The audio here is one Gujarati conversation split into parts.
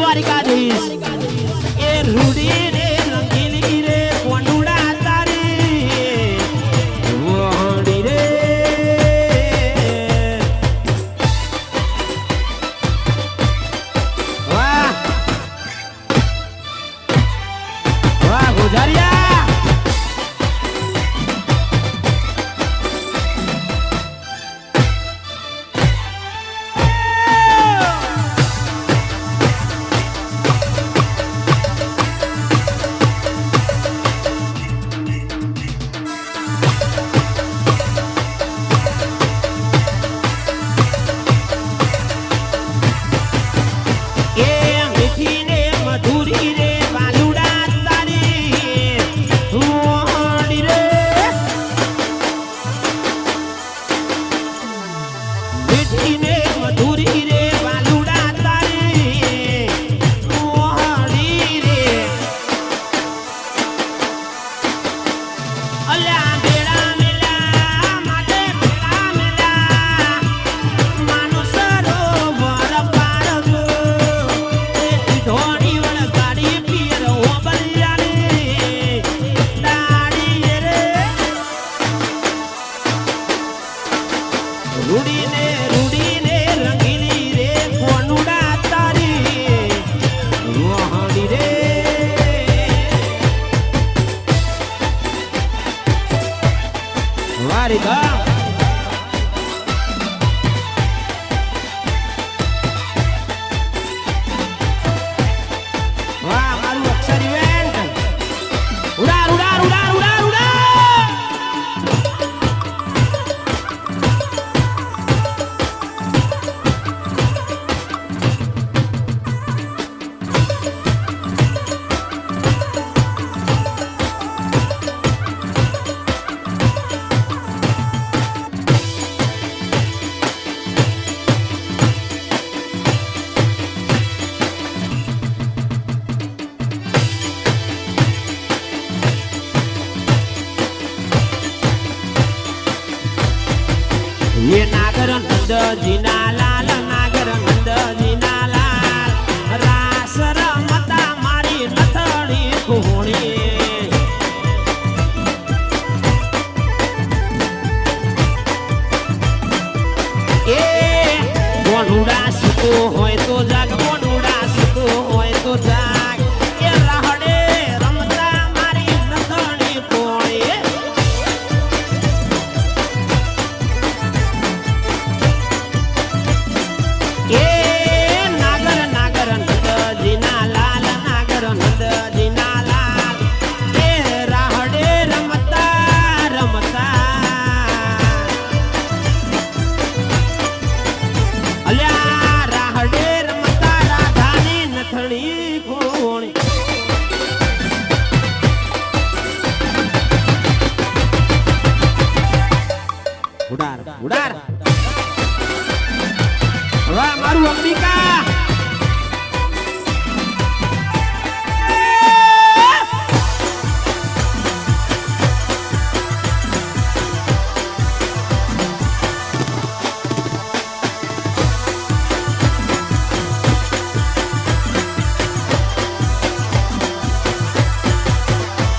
દ્વારિકાધીશ એ રૂડી રે રંગીલી રે કોંડુડા તારી વહડી રે વાહ વાહ ગુજારિયા ये नागर नंद जीना लाल नागर नंद जीना लाल रास रमता मारी नथड़ी कोणी ए कोनुड़ा सुतो होय तो जाग कोनुड़ा सुतो होय तो जाग ए राहडे रमता मारी नथड़ी कोणी ઉડાર વાહ મારું અંબિકા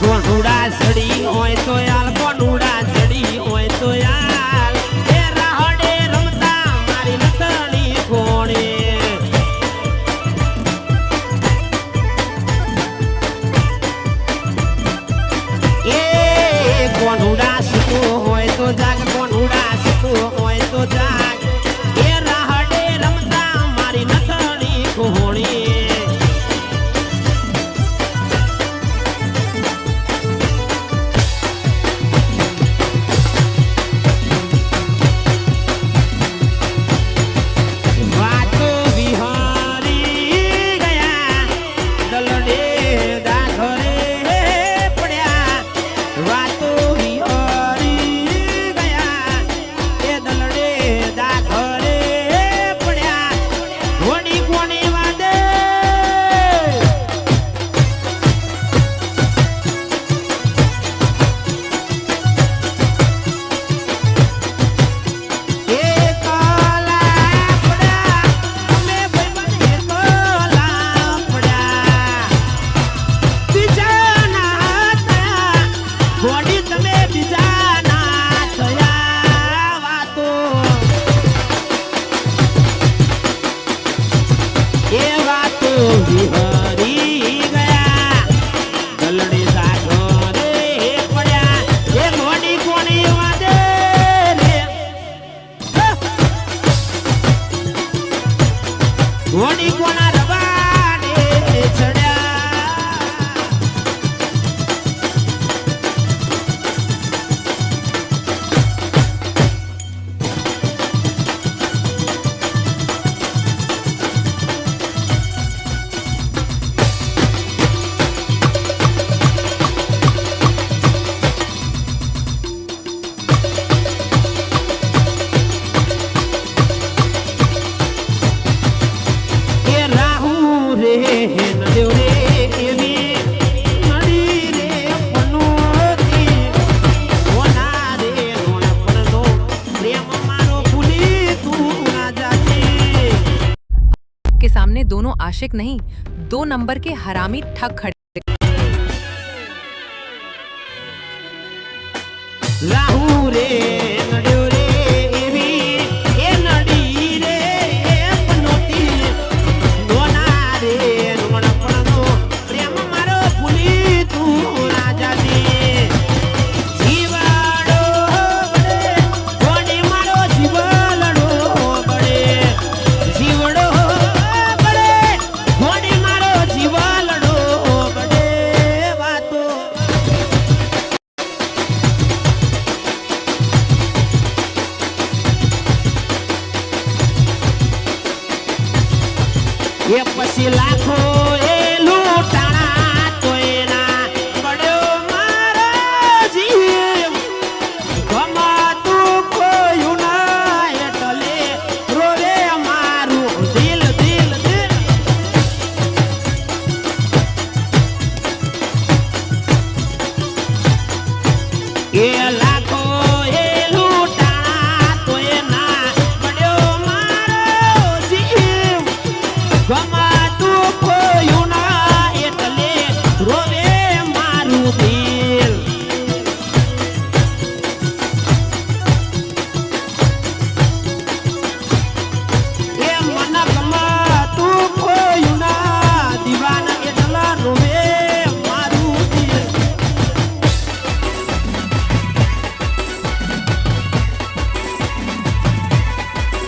કોનુડા સડી હોય તો યાર કોનુડા સડી હોય તો યાર એ રાહડે રમતા મારી નથણી કોણે વિહરી ગયા ગલડે સાગરે પડ્યા એ મોડી કોણી વાદે રે મોડી કોણા રવાડે ચડ્યા નડ્યો રે એવી નડી રે પનોતી ઓના રે રોણપણનો પ્રેમ મારો ભૂલી તું ના જાજે के सामने दोनों आशिक नहीं 2 नंबर के हरामी ठग खड़े રાહુ રે નડ્યો રે એવી એ નડી રે પનોતી ઓના રે રોણપણનો પ્રેમ મારો ભૂલી તું ના જાજે જીવાડો બળે કોણી મારો જીવલડો બળે જીવડો બળે કોણી મારો જીવલડો બળે વાતો એ પછી લાખો એ લૂંટાણા તો એના પડ્યો મારો જીવ ગમાતું કોયું ના એટલે રોવે મારું દિલ દિલ દિલ એ લાખો એ લૂંટાણા તો એના પડ્યો મારો જીવ ગમાતું કોયું ના એટલે રોવે મારું દિલ એ મન ગમાતું કોયું ના દીવાના એટલા રોવે મારું દિલ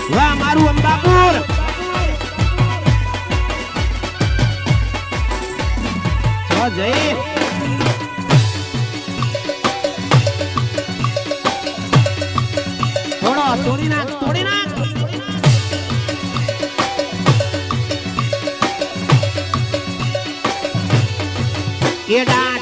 વાહ મારું અંબાપુર જય થોડો તોડી નાખ તોડી નાખ એ ડાળ